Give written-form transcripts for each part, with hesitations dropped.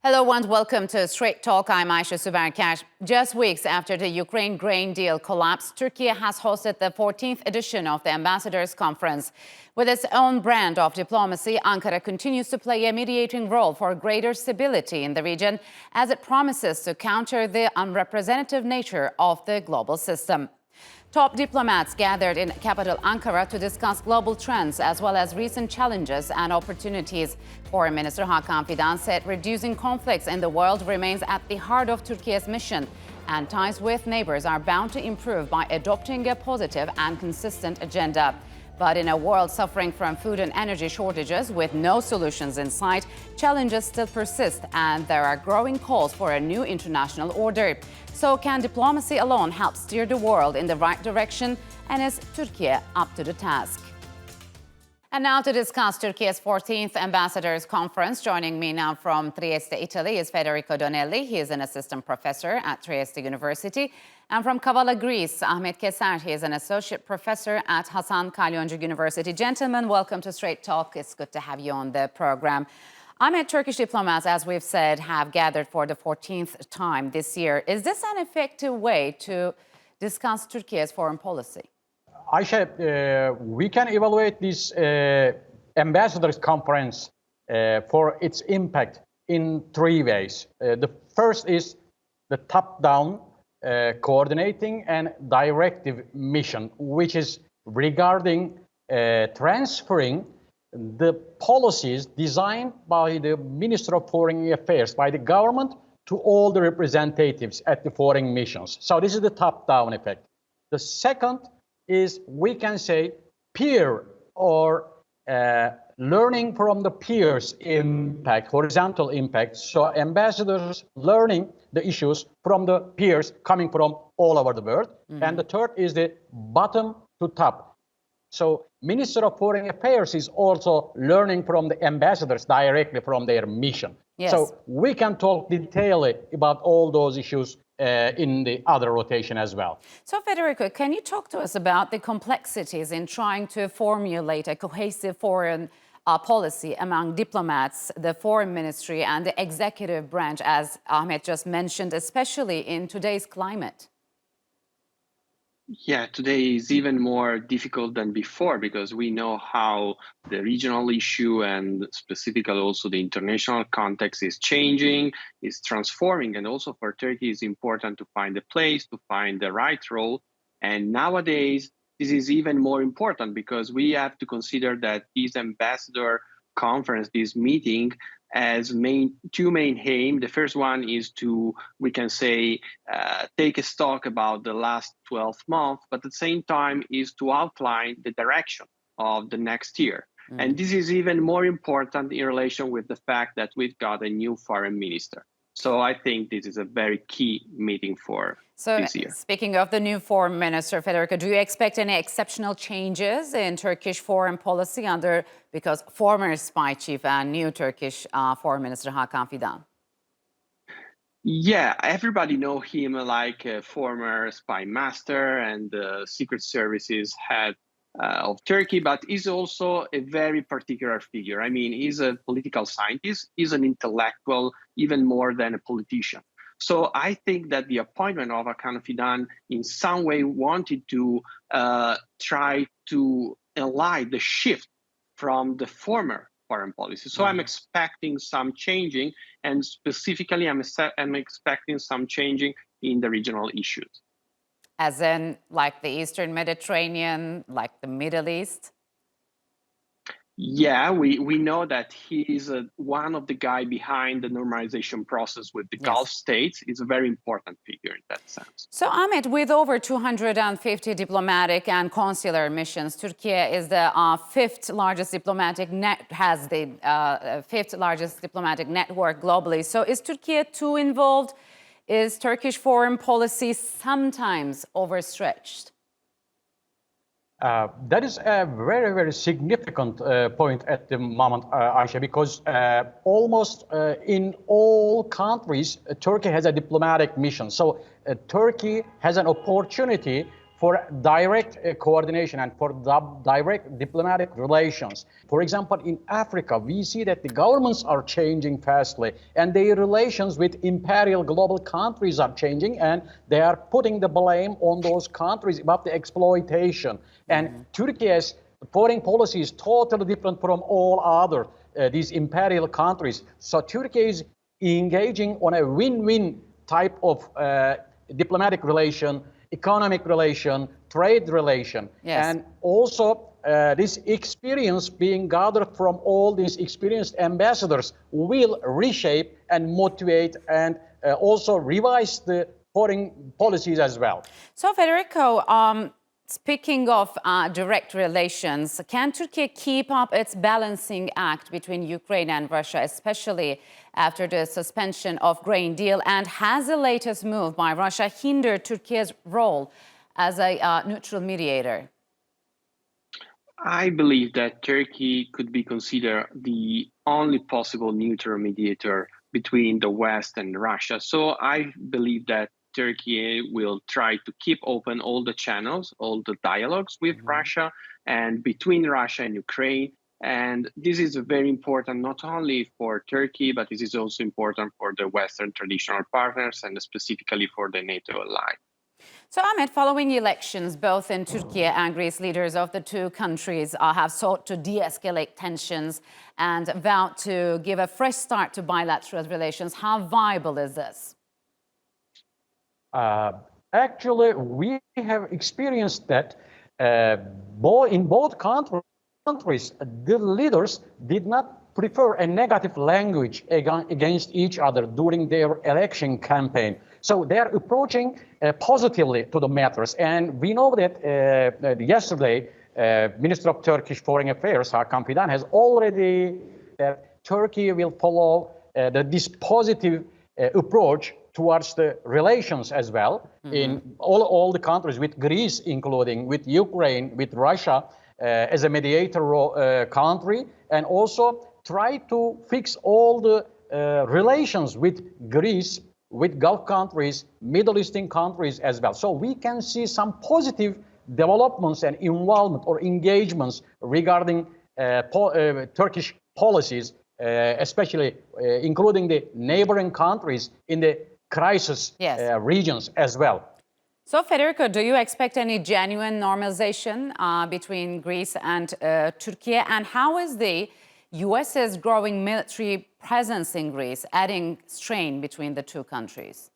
Hello and welcome to Straight Talk. I'm Ayşe Süberker. Just weeks after the Ukraine grain deal collapsed, Turkey has hosted the 14th edition of the Ambassadors' Conference. With its own brand of diplomacy, Ankara continues to play a mediating role for greater stability in the region as it promises to counter the unrepresentative nature of the global system. Top diplomats gathered in capital Ankara to discuss global trends as well as recent challenges and opportunities. Foreign Minister Hakan Fidan said reducing conflicts in the world remains at the heart of Turkiye's mission, and ties with neighbors are bound to improve by adopting a positive and consistent agenda. But in a world suffering from food and energy shortages with no solutions in sight, challenges still persist and there are growing calls for a new international order. So can diplomacy alone help steer the world in the right direction? And is Turkiye up to the task? And now to discuss Turkiye's 14th Ambassadors' Conference, joining me now from Trieste, Italy, is Federico Donelli. He is an assistant professor at Trieste University. And from Kavala, Greece, Ahmet Keser. He is an associate professor at Hasan Kalyoncu University. Gentlemen, welcome to Straight Talk. It's good to have you on the program. Ahmet, Turkish diplomats, as we've said, have gathered for the 14th time this year. Is this an effective way to discuss Turkiye's foreign policy? Ayşe, we can evaluate this ambassadors conference for its impact in three ways. The first is the top-down coordinating and directive mission, which is regarding transferring the policies designed by the Minister of Foreign Affairs, by the government, to all the representatives at the foreign missions. So this is the top-down effect. The second is, we can say, peer or learning from the peers impact, horizontal impact. So ambassadors learning the issues from the peers coming from all over the world. Mm-hmm. And the third is the bottom to top. So Minister of Foreign Affairs is also learning from the ambassadors directly from their mission. Yes. So we can talk detailedly about all those issues in the other rotation as well. So Federico, can you talk to us about the complexities in trying to formulate a cohesive foreign policy among diplomats, the foreign ministry and the executive branch, as Ahmet just mentioned, especially in today's climate? Yeah, today is even more difficult than before because we know how the regional issue and specifically also the international context is changing, is transforming. And also for Turkey, it's important to find a place, to find the right role. And nowadays, this is even more important because we have to consider that this ambassador conference, this meeting, as two main aims. The first one is to, we can say, take a stock about the last 12 months, but at the same time is to outline the direction of the next year. Mm. And this is even more important in relation with the fact that we've got a new foreign minister. So I think this is a very key meeting for this year. Speaking of the new foreign minister, Federico, do you expect any exceptional changes in Turkish foreign policy because former spy chief and new Turkish foreign minister Hakan Fidan? Yeah, everybody know him like a former spy master and the secret services head of Turkey, but he's also a very particular figure. I mean, he's a political scientist, he's an intellectual, even more than a politician. So I think that the appointment of Hakan Fidan in some way wanted to try to align the shift from the former foreign policy. So I'm expecting some changing, and specifically I'm expecting some changing in the regional issues. As in, like the Eastern Mediterranean, like the Middle East? Yeah, we know that he's one of the guys behind the normalization process with the Gulf states. He's a very important figure in that sense. So, Ahmet, with over 250 diplomatic and consular missions, Turkiye is the fifth largest diplomatic fifth largest diplomatic network globally. So, is Turkiye too involved? Is Turkish foreign policy sometimes overstretched? That is a very, very significant point at the moment, Ayşe, because almost in all countries, Turkey has a diplomatic mission. So Turkey has an opportunity for direct coordination and for direct diplomatic relations. For example, in Africa, we see that the governments are changing fastly, and their relations with imperial global countries are changing, and they are putting the blame on those countries about the exploitation. And Turkey's foreign policy is totally different from all other these imperial countries. So Turkey is engaging on a win-win type of diplomatic relation, economic relation, trade relation. Yes. And also this experience being gathered from all these experienced ambassadors will reshape and motivate and also revise the foreign policies as well. So Federico, speaking of direct relations, can Turkey keep up its balancing act between Ukraine and Russia, especially after the suspension of grain deal? And has the latest move by Russia hindered Turkey's role as a neutral mediator? I believe that Turkey could be considered the only possible neutral mediator between the West and Russia. So I believe that Turkey will try to keep open all the channels, all the dialogues with Russia and between Russia and Ukraine. And this is very important, not only for Turkey, but this is also important for the Western traditional partners and specifically for the NATO ally. So, Ahmet, following elections, both in Turkey and Greece, leaders of the two countries have sought to de-escalate tensions and vowed to give a fresh start to bilateral relations. How viable is this? Actually, we have experienced that in both countries, the leaders did not prefer a negative language against each other during their election campaign. So they are approaching positively to the matters. And we know that yesterday, Minister of Turkish Foreign Affairs, Hakan Fidan, has already that Turkey will follow this positive approach towards the relations as well in all the countries, with Greece including, with Ukraine, with Russia as a mediator country, and also try to fix all the relations with Greece, with Gulf countries, Middle Eastern countries as well. So we can see some positive developments and involvement or engagements regarding Turkish policies, especially including the neighboring countries in the crisis regions as well. So, Federico, do you expect any genuine normalization between Greece and Turkey? And how is the US's growing military presence in Greece adding strain between the two countries?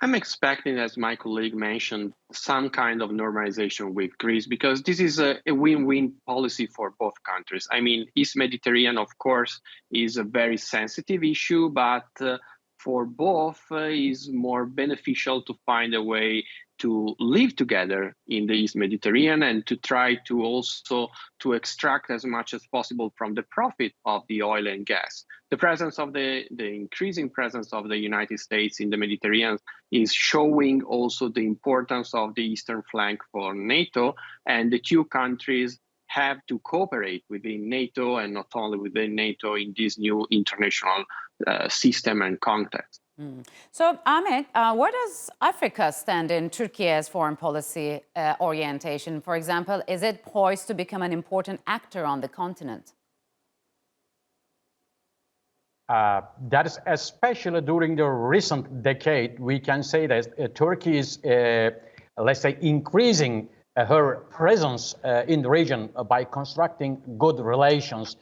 I'm expecting, as my colleague mentioned, some kind of normalization with Greece, because this is a win-win policy for both countries. I mean, East Mediterranean, of course, is a very sensitive issue, but for both is more beneficial to find a way to live together in the East Mediterranean and to try to also to extract as much as possible from the profit of the oil and gas. The presence of the increasing presence of the United States in the Mediterranean is showing also the importance of the eastern flank for NATO, and the two countries have to cooperate within NATO and not only within NATO in this new international system and context. So, Ahmet, where does Africa stand in Turkey's foreign policy orientation? For example, is it poised to become an important actor on the continent? That is especially during the recent decade, we can say that Turkey is, let's say, increasing her presence in the region by constructing good relations,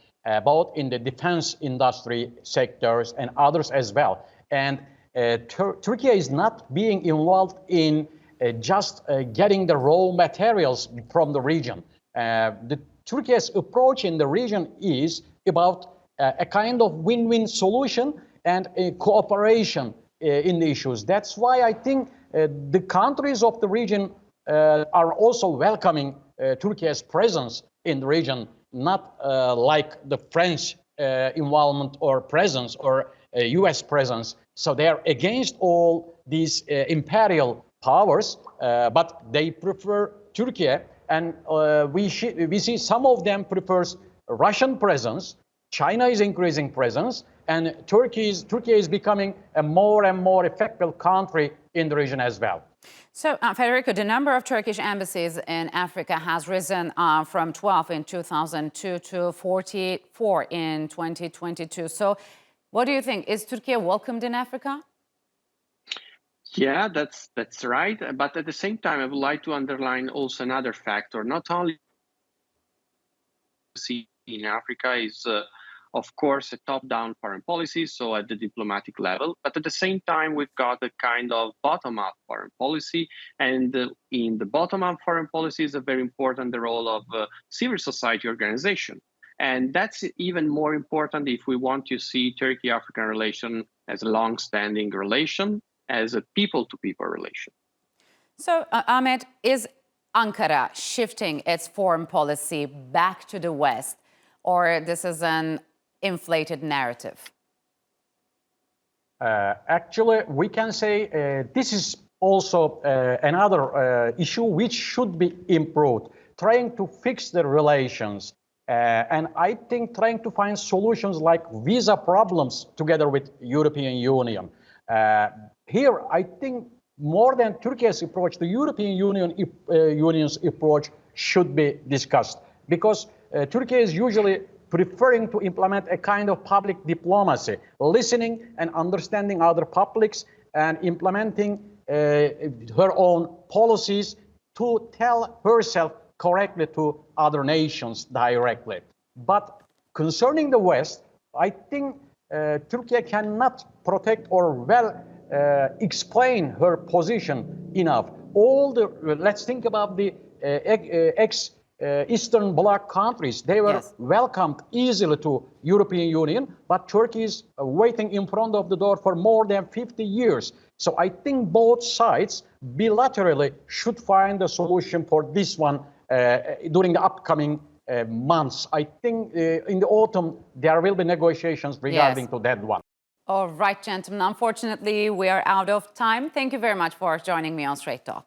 both in the defense industry sectors and others as well. And Turkey is not being involved in just getting the raw materials from the region. Turkey's approach in the region is about a kind of win-win solution and a cooperation in the issues. That's why I think the countries of the region are also welcoming Turkey's presence in the region, not like the French involvement or presence or US presence. So they are against all these imperial powers, but they prefer Turkey, and we see some of them prefers Russian presence. China is increasing presence, and Turkey is becoming a more and more effective country in the region as well. So, Federico, the number of Turkish embassies in Africa has risen from 12 in 2002 to 44 in 2022. So, what do you think? Is Turkey welcomed in Africa? Yeah, that's right. But at the same time, I would like to underline also another factor. Not only see in Africa is, of course, a top-down foreign policy, so at the diplomatic level. But at the same time, we've got a kind of bottom-up foreign policy. And in the bottom-up foreign policy is a very important the role of civil society organization. And that's even more important if we want to see Turkey-African relation as a long-standing relation, as a people-to-people relation. So, Ahmet, is Ankara shifting its foreign policy back to the West, or this is an inflated narrative? Actually, we can say this is also another issue which should be improved, trying to fix the relations. And I think trying to find solutions like visa problems together with European Union. Here, I think more than Turkey's approach, the European Union's approach should be discussed, because Turkey is usually preferring to implement a kind of public diplomacy, listening and understanding other publics and implementing her own policies to tell herself correctly to other nations directly. But concerning the West, I think Turkey cannot protect or well explain her position enough. Let's think about the ex-Eastern Bloc countries. They were welcomed easily to European Union, but Turkey is waiting in front of the door for more than 50 years. So I think both sides bilaterally should find a solution for this one during the upcoming months. I think in the autumn there will be negotiations regarding to that one. All right, gentlemen. Unfortunately, we are out of time. Thank you very much for joining me on Straight Talk.